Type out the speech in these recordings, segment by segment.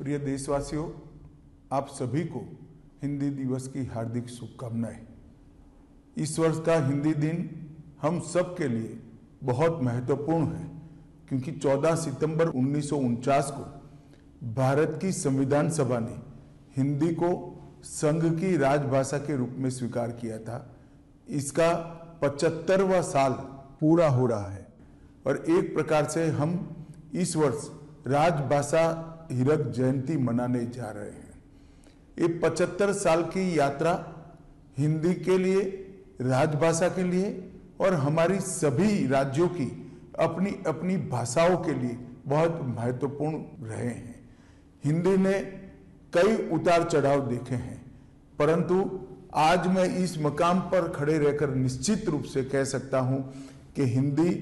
प्रिय देशवासियों, आप सभी को हिंदी दिवस की हार्दिक शुभकामनाएं। इस वर्ष का हिंदी दिन हम सब के लिए बहुत महत्वपूर्ण है, क्योंकि 14 सितंबर 1949 को भारत की संविधान सभा ने हिंदी को संघ की राजभाषा के रूप में स्वीकार किया था। इसका 75वां साल पूरा हो रहा है और एक प्रकार से हम इस वर्ष राजभाषा हीरक जयंती मनाने जा रहे हैं। ये 75 साल की यात्रा हिंदी के लिए, राजभाषा के लिए और हमारी सभी राज्यों की अपनी अपनी भाषाओं के लिए बहुत महत्वपूर्ण रहे हैं। हिंदी ने कई उतार चढ़ाव देखे हैं, परंतु आज मैं इस मकाम पर खड़े रहकर निश्चित रूप से कह सकता हूं कि हिंदी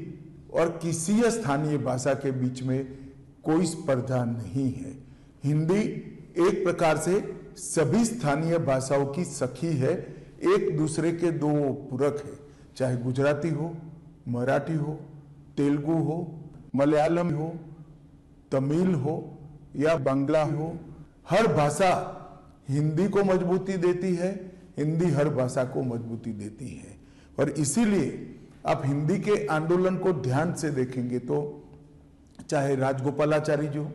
और किसी स्थानीय भाषा के बीच में कोई स्पर्धा नहीं है। हिंदी एक प्रकार से सभी स्थानीय भाषाओं की सखी है, एक दूसरे के दो पूरक है। चाहे गुजराती हो, मराठी हो, तेलुगु हो, मलयालम हो, तमिल हो या बांग्ला हो, हर भाषा हिंदी को मजबूती देती है, हिंदी हर भाषा को मजबूती देती है। और इसीलिए आप हिंदी के आंदोलन को ध्यान से देखेंगे तो चाहे राजगोपालाचारी जी हो,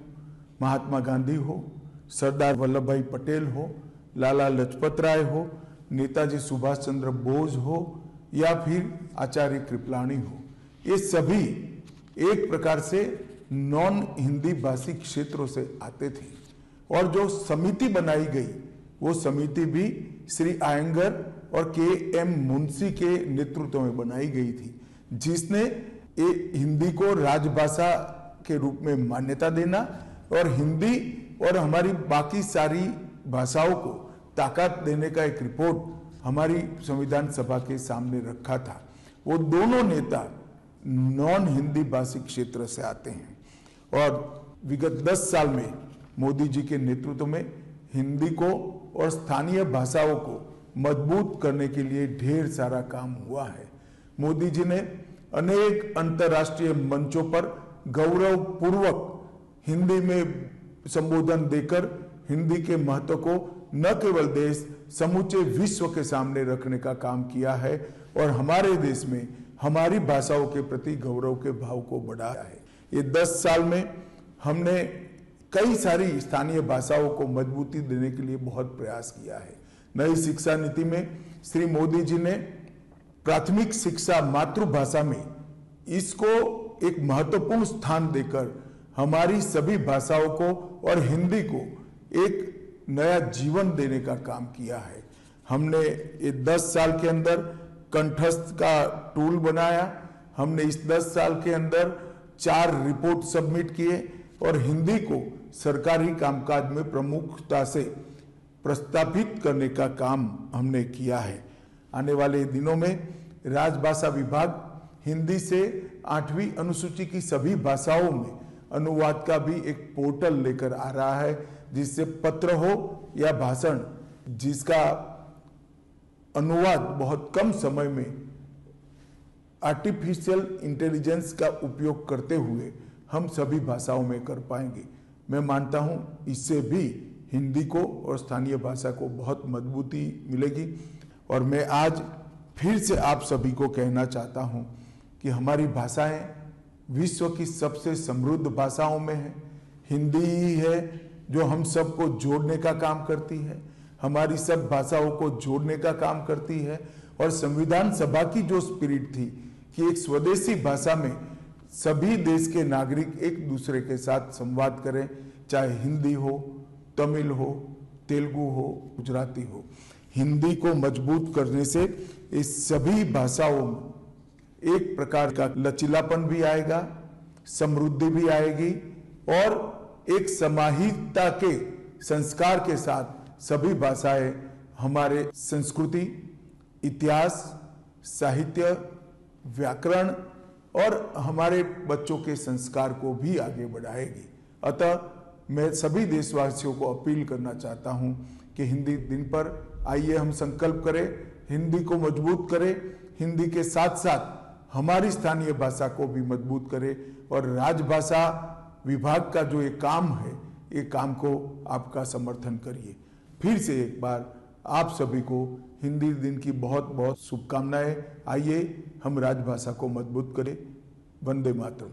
महात्मा गांधी हो, सरदार वल्लभ भाई पटेल हो, लाला लाजपत राय हो, नेताजी सुभाष चंद्र बोस हो या फिर आचार्य कृपलानी हो, ये सभी एक प्रकार से नॉन हिंदी भाषी क्षेत्रों से आते थे। और जो समिति बनाई गई वो समिति भी श्री आयंगर और के.एम. मुंशी के नेतृत्व में बनाई गई थी, जिसने हिंदी को राजभाषा के रूप में मान्यता देना और हिंदी और हमारी बाकी सारी भाषाओं को ताकत देने का एक रिपोर्ट हमारी संविधान सभा के सामने रखा था। वो दोनों नेता नॉन हिंदी भाषी क्षेत्र से आते हैं और विगत 10 साल में मोदी जी के नेतृत्व में हिंदी को और स्थानीय भाषाओं को मजबूत करने के लिए ढेर सारा काम हुआ है। मोदी जी ने अनेक अंतर्राष्ट्रीय मंचों पर गौरवपूर्वक हिंदी में संबोधन देकर हिंदी के महत्व को न केवल देश, समूचे विश्व के सामने रखने का काम किया है और हमारे देश में हमारी भाषाओं के प्रति गौरव के भाव को बढ़ाया है। ये 10 साल में हमने कई सारी स्थानीय भाषाओं को मजबूती देने के लिए बहुत प्रयास किया है। नई शिक्षा नीति में श्री मोदी जी ने प्राथमिक शिक्षा मातृभाषा में इसको एक महत्वपूर्ण स्थान देकर हमारी सभी भाषाओं को और हिंदी को एक नया जीवन देने का काम किया है। हमने ये 10 साल के अंदर कंठस्थ का टूल बनाया। हमने इस 10 साल के अंदर 4 रिपोर्ट सबमिट किए और हिंदी को सरकारी कामकाज में प्रमुखता से प्रस्तावित करने का काम हमने किया है। आने वाले दिनों में राजभाषा विभाग हिंदी से 8वीं अनुसूची की सभी भाषाओं में अनुवाद का भी एक पोर्टल लेकर आ रहा है, जिससे पत्र हो या भाषण, जिसका अनुवाद बहुत कम समय में आर्टिफिशियल इंटेलिजेंस का उपयोग करते हुए हम सभी भाषाओं में कर पाएंगे। मैं मानता हूं इससे भी हिंदी को और स्थानीय भाषा को बहुत मजबूती मिलेगी। और मैं आज फिर से आप सभी को कहना चाहता हूं कि हमारी भाषाएं विश्व की सबसे समृद्ध भाषाओं में है। हिंदी ही है जो हम सबको जोड़ने का काम करती है, हमारी सब भाषाओं को जोड़ने का काम करती है। और संविधान सभा की जो स्पिरिट थी कि एक स्वदेशी भाषा में सभी देश के नागरिक एक दूसरे के साथ संवाद करें, चाहे हिंदी हो, तमिल हो, तेलुगु हो, गुजराती हो। हिंदी को मजबूत करने से इस सभी भाषाओं में एक प्रकार का लचीलापन भी आएगा, समृद्धि भी आएगी और एक समाहितता के संस्कार के साथ सभी भाषाएं हमारे संस्कृति, इतिहास, साहित्य, व्याकरण और हमारे बच्चों के संस्कार को भी आगे बढ़ाएगी। अतः मैं सभी देशवासियों को अपील करना चाहता हूं कि हिंदी दिन पर आइए हम संकल्प करें, हिंदी को मजबूत करें, हिंदी के साथ साथ हमारी स्थानीय भाषा को भी मजबूत करें और राजभाषा विभाग का जो ये काम है ये काम को आपका समर्थन करिए। फिर से एक बार आप सभी को हिंदी दिन की बहुत बहुत शुभकामनाएं। आइए हम राजभाषा को मजबूत करें। वंदे मातरम।